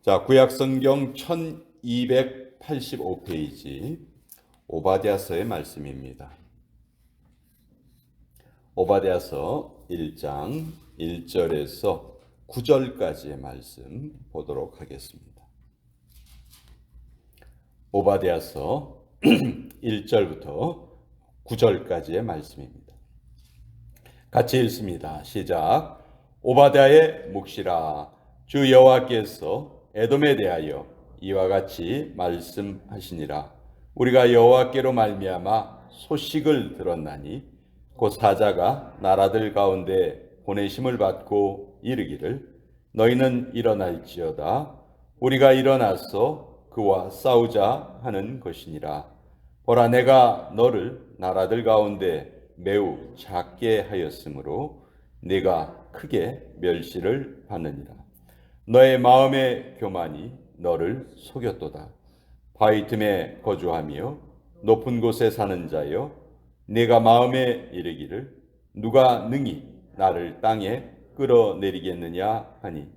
자, 구약성경 1285페이지 오바댜서의 말씀입니다. 오바댜서 1장 1절에서 9절까지의 말씀 보도록 하겠습니다. 오바댜서 1절부터 9절까지의 말씀입니다. 같이 읽습니다. 시작. 오바댜의 묵시라. 주 여호와께서 에돔에 대하여 이와 같이 말씀하시니라. 우리가 여호와께로 말미암아 소식을 들었나니 곧 사자가 나라들 가운데 보내심을 받고 이르기를 너희는 일어날지어다. 우리가 일어나서 그와 싸우자 하는 것이니라. 보라, 내가 너를 나라들 가운데 매우 작게 하였으므로 네가 크게 멸시를 받느니라. 너의 마음의 교만이 너를 속였도다. 바위 틈에 거주하며 높은 곳에 사는 자여, 네가 마음에 이르기를 누가 능히 나를 땅에 끌어내리겠느냐 하니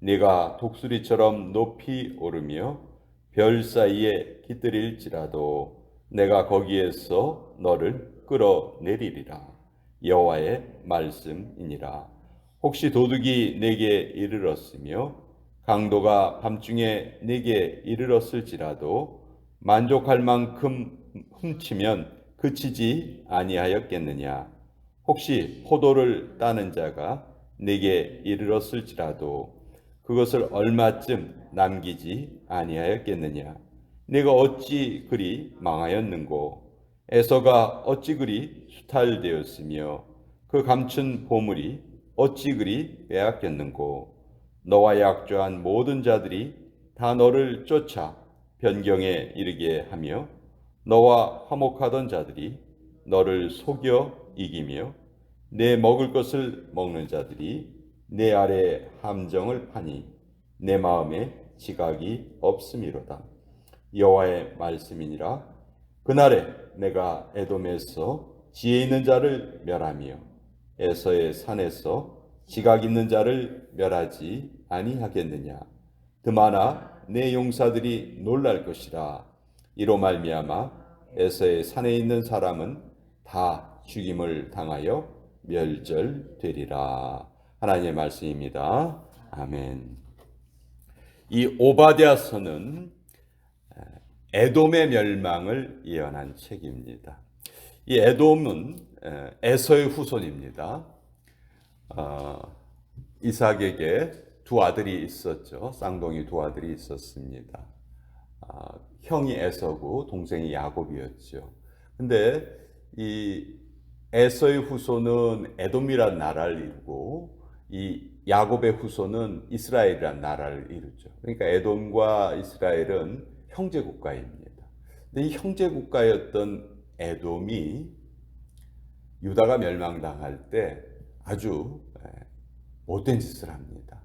네가 독수리처럼 높이 오르며 별 사이에 깃들일지라도 내가 거기에서 너를 끌어내리리라. 여호와의 말씀이니라. 혹시 도둑이 내게 이르렀으며 강도가 밤중에 내게 이르렀을지라도 만족할 만큼 훔치면 그치지 아니하였겠느냐. 혹시 포도를 따는 자가 내게 이르렀을지라도 그것을 얼마쯤 남기지 아니하였겠느냐. 내가 어찌 그리 망하였는고. 에서가 어찌 그리 수탈되었으며 그 감춘 보물이 어찌 그리 빼앗겼는고. 너와 약조한 모든 자들이 다 너를 쫓아 변경에 이르게 하며 너와 화목하던 자들이 너를 속여 이기며 내 먹을 것을 먹는 자들이 내 아래 함정을 파니 내 마음에 지각이 없음이로다. 여호와의 말씀이니라. 그날에 내가 에돔에서 지혜 있는 자를 멸하며 에서의 산에서 지각 있는 자를 멸하지 아니하겠느냐. 드마나 내 용사들이 놀랄 것이라. 이로 말미암아 에서의 산에 있는 사람은 다 죽임을 당하여 멸절되리라. 하나님의 말씀입니다. 아멘. 이 오바댜서는 에돔의 멸망을 예언한 책입니다. 이 에돔은 에서의 후손입니다. 이삭에게 두 아들이 있었죠. 쌍둥이 두 아들이 있었습니다. 형이 에서고 동생이 야곱이었죠. 근데 이 에서의 후손은 에돔이란 나라를 이루고 이 야곱의 후손은 이스라엘이란 나라를 이루죠. 그러니까 에돔과 이스라엘은 형제 국가입니다. 근데 이 형제 국가였던 에돔이 유다가 멸망당할 때 아주 못된 짓을 합니다.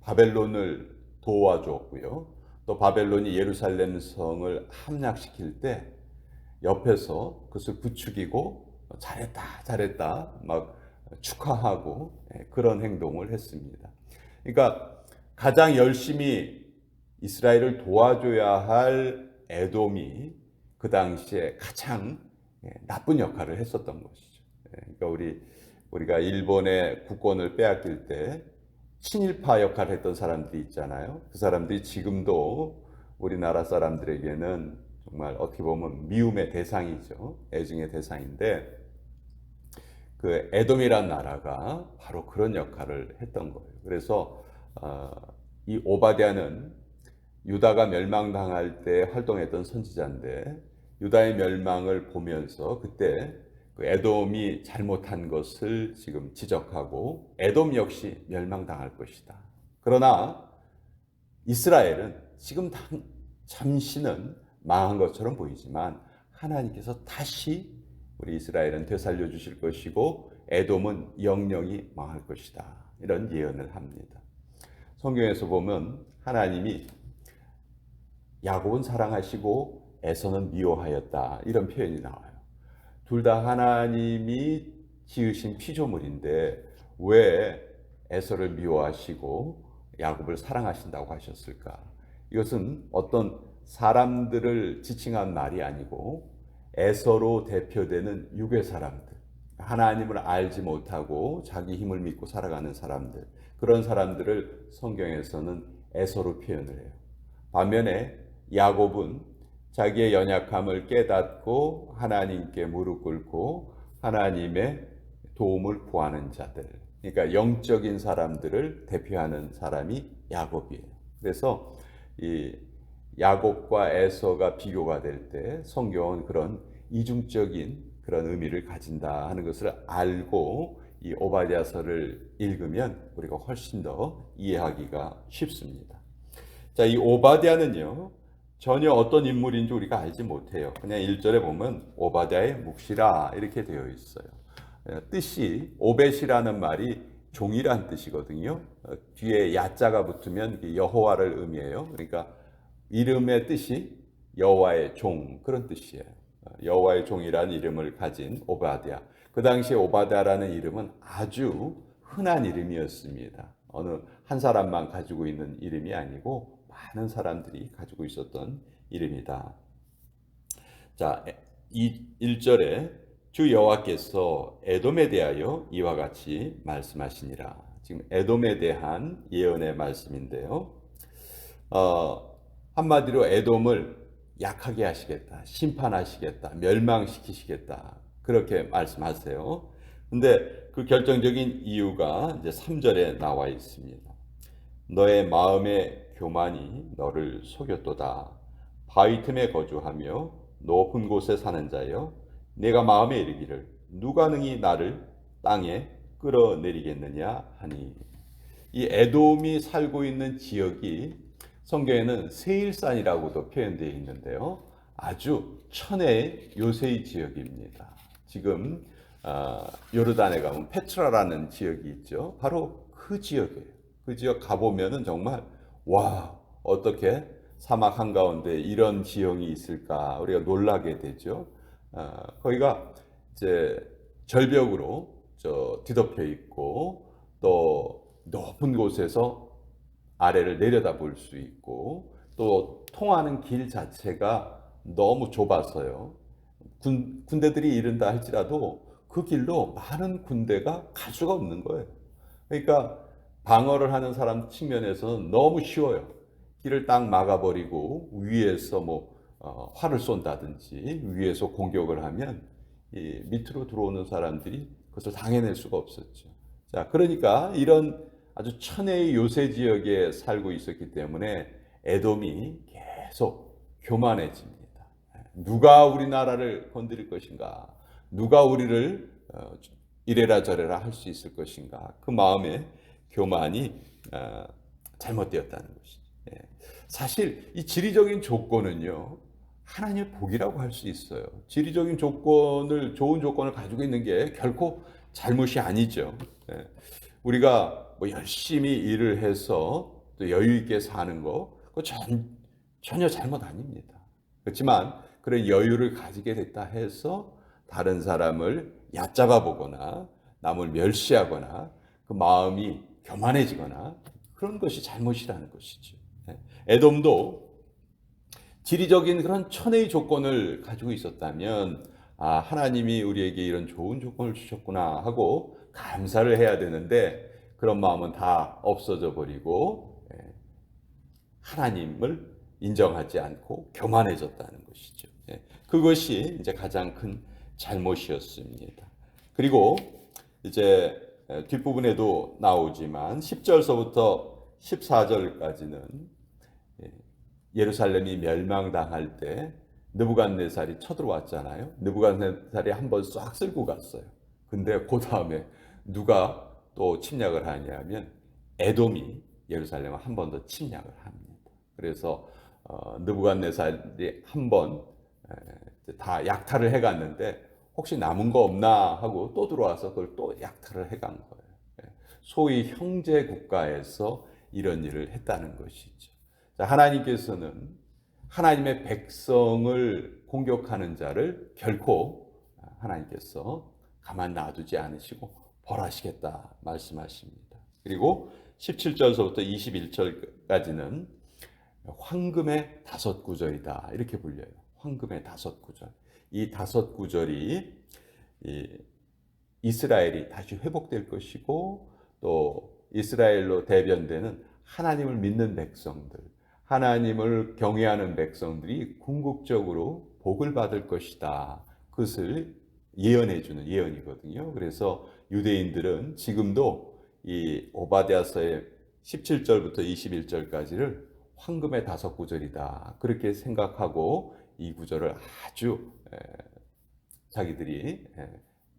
바벨론을 도와줬고요. 또 바벨론이 예루살렘 성을 함락시킬 때 옆에서 그것을 부추기고 잘했다 막 축하하고 그런 행동을 했습니다. 그러니까 가장 열심히 이스라엘을 도와줘야 할 에돔이 그 당시에 가장 나쁜 역할을 했었던 것이죠. 그러니까 우리가 일본의 국권을 빼앗길 때 친일파 역할을 했던 사람들이 있잖아요. 그 사람들이 지금도 우리나라 사람들에게는 정말 어떻게 보면 미움의 대상이죠. 애증의 대상인데 그 에돔이란 나라가 바로 그런 역할을 했던 거예요. 그래서 이 오바댜는 유다가 멸망당할 때 활동했던 선지자인데 유다의 멸망을 보면서 그때 그 에돔이 잘못한 것을 지금 지적하고 에돔 역시 멸망당할 것이다. 그러나 이스라엘은 지금 잠시는 망한 것처럼 보이지만 하나님께서 다시 우리 이스라엘은 되살려 주실 것이고 에돔은 영영이 망할 것이다. 이런 예언을 합니다. 성경에서 보면 하나님이 야곱은 사랑하시고 에서는 미워하였다. 이런 표현이 나와요. 둘 다 하나님이 지으신 피조물인데 왜 에서를 미워하시고 야곱을 사랑하신다고 하셨을까? 이것은 어떤 사람들을 지칭한 말이 아니고 에서로 대표되는 육의 사람들, 하나님을 알지 못하고 자기 힘을 믿고 살아가는 사람들, 그런 사람들을 성경에서는 에서로 표현을 해요. 반면에 야곱은 자기의 연약함을 깨닫고 하나님께 무릎 꿇고 하나님의 도움을 구하는 자들, 그러니까 영적인 사람들을 대표하는 사람이 야곱이에요. 그래서 이 야곱과 에서가 비교가 될 때 성경은 그런 이중적인 그런 의미를 가진다 하는 것을 알고 이 오바댜서를 읽으면 우리가 훨씬 더 이해하기가 쉽습니다. 자, 이 오바댜는요, 전혀 어떤 인물인지 우리가 알지 못해요. 그냥 1절에 보면 오바댜의 묵시라 이렇게 되어 있어요. 뜻이 오벳이라는 말이 종이란 뜻이거든요. 뒤에 야자가 붙으면 여호와를 의미해요. 그러니까 이름의 뜻이 여호와의 종, 그런 뜻이에요. 여호와의 종이라는 이름을 가진 오바댜. 그 당시에 오바댜라는 이름은 아주 흔한 이름이었습니다. 어느 한 사람만 가지고 있는 이름이 아니고 많은 사람들이 가지고 있었던 이름이다. 자, 이 1절에 주 여호와께서 에돔에 대하여 이와 같이 말씀하시니라. 지금 에돔에 대한 예언의 말씀인데요. 한마디로 에돔을 약하게 하시겠다, 심판하시겠다, 멸망시키시겠다, 그렇게 말씀하세요. 근데 그 결정적인 이유가 이제 3절에 나와 있습니다. 너의 마음의 교만이 너를 속였도다. 바위 틈에 거주하며 높은 곳에 사는 자여, 내가 마음에 이르기를 누가 능히 나를 땅에 끌어내리겠느냐 하니. 이 에돔이 살고 있는 지역이 성경에는 세일산이라고도 표현되어 있는데요. 아주 천혜의 요새의 지역입니다. 지금 요르단에 가면 페트라라는 지역이 있죠. 바로 그 지역이에요. 그 지역 가보면은 정말 와, 어떻게 사막 한가운데 이런 지형이 있을까 우리가 놀라게 되죠. 거기가 이제 절벽으로 뒤덮여 있고 또 높은 곳에서 아래를 내려다볼 수 있고 또 통하는 길 자체가 너무 좁아서요. 군대들이 이른다 할지라도 그 길로 많은 군대가 갈 수가 없는 거예요. 그러니까 방어를 하는 사람 측면에서는 너무 쉬워요. 길을 딱 막아버리고 위에서 활을 쏜다든지 위에서 공격을 하면 이 밑으로 들어오는 사람들이 그것을 당해낼 수가 없었죠. 자, 그러니까 이런 아주 천혜의 요새 지역에 살고 있었기 때문에 에돔이 계속 교만해집니다. 누가 우리나라를 건드릴 것인가? 누가 우리를 이래라 저래라 할 수 있을 것인가? 그 마음에 교만이 잘못되었다는 것이죠. 사실 이 지리적인 조건은요, 하나님의 복이라고 할 수 있어요. 지리적인 조건을, 좋은 조건을 가지고 있는 게 결코 잘못이 아니죠. 우리가 열심히 일을 해서 또 여유 있게 사는 거, 그거 전혀 잘못 아닙니다. 그렇지만 그런 여유를 가지게 됐다 해서 다른 사람을 얕잡아 보거나 남을 멸시하거나 그 마음이 교만해지거나 그런 것이 잘못이라는 것이죠. 에돔도 지리적인 그런 천혜의 조건을 가지고 있었다면 하나님이 우리에게 이런 좋은 조건을 주셨구나 하고 감사를 해야 되는데 그런 마음은 다 없어져 버리고 하나님을 인정하지 않고 교만해졌다는 것이죠. 그것이 이제 가장 큰 잘못이었습니다. 그리고 이제 뒷부분에도 나오지만 10절서부터 14절까지는 예루살렘이 멸망당할 때 느부갓네살이 쳐들어왔잖아요. 느부갓네살이 한번 싹 쓸고 갔어요. 근데 그 다음에 누가 또 침략을 하냐면 에돔이 예루살렘을 한 번 더 침략을 합니다. 그래서 느부갓네살이 한 번 다 약탈을 해갔는데 혹시 남은 거 없나 하고 또 들어와서 그걸 또 약탈을 해간 거예요. 소위 형제 국가에서 이런 일을 했다는 것이죠. 자, 하나님께서는 하나님의 백성을 공격하는 자를 결코 하나님께서 가만 놔두지 않으시고 벌하시겠다 말씀하십니다. 그리고 17절서부터 21절까지는 황금의 5구절이다 이렇게 불려요. 황금의 5구절. 이 5구절이 이스라엘이 다시 회복될 것이고 또 이스라엘로 대변되는 하나님을 믿는 백성들, 하나님을 경외하는 백성들이 궁극적으로 복을 받을 것이다. 그것을 예언해 주는 예언이거든요. 그래서 유대인들은 지금도 이 오바댜서의 17절부터 21절까지를 황금의 5구절이다. 그렇게 생각하고 이 구절을 아주 자기들이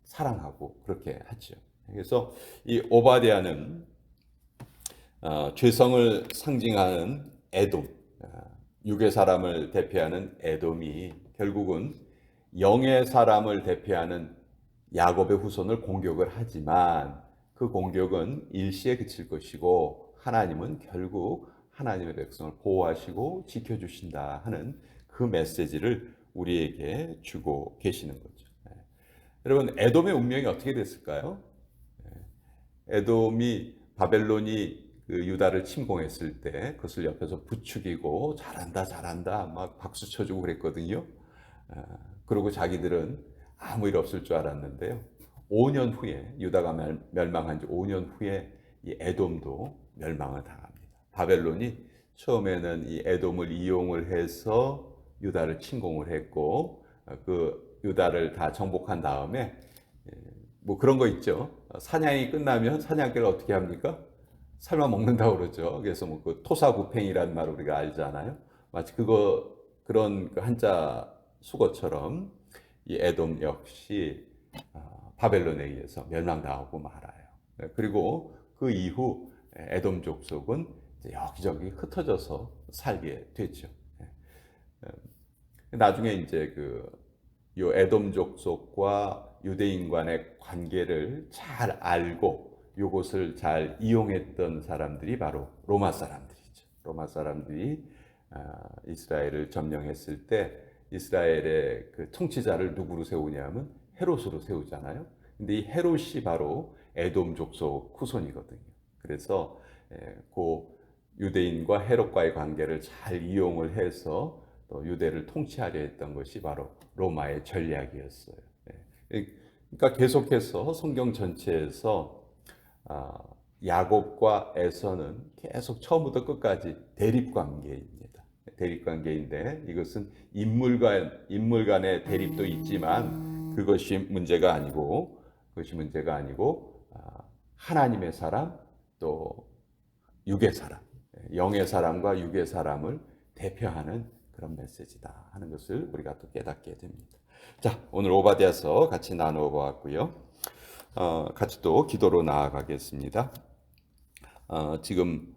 사랑하고 그렇게 하죠. 그래서 이 오바댜는 죄성을 상징하는 에돔, 육의 사람을 대표하는 에돔이 결국은 영의 사람을 대표하는 야곱의 후손을 공격을 하지만 그 공격은 일시에 그칠 것이고 하나님은 결국 하나님의 백성을 보호하시고 지켜주신다 하는 그 메시지를 우리에게 주고 계시는 거죠. 여러분, 에돔의 운명이 어떻게 됐을까요? 에돔이 바벨론이 그 유다를 침공했을 때 그것을 옆에서 부추기고 잘한다 잘한다 막 박수 쳐주고 그랬거든요. 그리고 자기들은 아무 일 없을 줄 알았는데요. 5년 후에 유다가 멸망한 지 5년 후에 이 에돔도 멸망을 당합니다. 바벨론이 처음에는 이 에돔을 이용을 해서 유다를 침공을 했고 그 유다를 다 정복한 다음에 뭐 그런 거 있죠. 사냥이 끝나면 사냥개를 어떻게 합니까? 삶아 먹는다고 그러죠. 그래서 뭐 그 토사구팽이라는 말 우리가 알잖아요. 마치 그런 그 한자 수거처럼 이 에돔 역시 바벨론에 의해서 멸망당하고 말아요. 그리고 그 이후 에돔 족속은 여기저기 흩어져서 살게 됐죠. 나중에 이제 요 에돔 족속과 유대인 간의 관계를 잘 알고 이것을 잘 이용했던 사람들이 바로 로마 사람들이죠. 로마 사람들이 이스라엘을 점령했을 때 이스라엘의 그 통치자를 누구로 세우냐면 헤롯으로 세우잖아요. 근데 이 헤롯이 바로 에돔 족속 후손이거든요. 그래서 그 유대인과 헤롯과의 관계를 잘 이용을 해서 또 유대를 통치하려 했던 것이 바로 로마의 전략이었어요. 그러니까 계속해서 성경 전체에서 야곱과 에서는 계속 처음부터 끝까지 대립관계입니다. 대립관계인데 이것은 인물 간의 대립도 있지만 그것이 문제가 아니고 하나님의 사람 또 육의 사람, 영의 사람과 육의 사람을 대표하는 그런 메시지다 하는 것을 우리가 또 깨닫게 됩니다. 자, 오늘 오바댜서 같이 나누어 보았고요. 같이 또 기도로 나아가겠습니다. 지금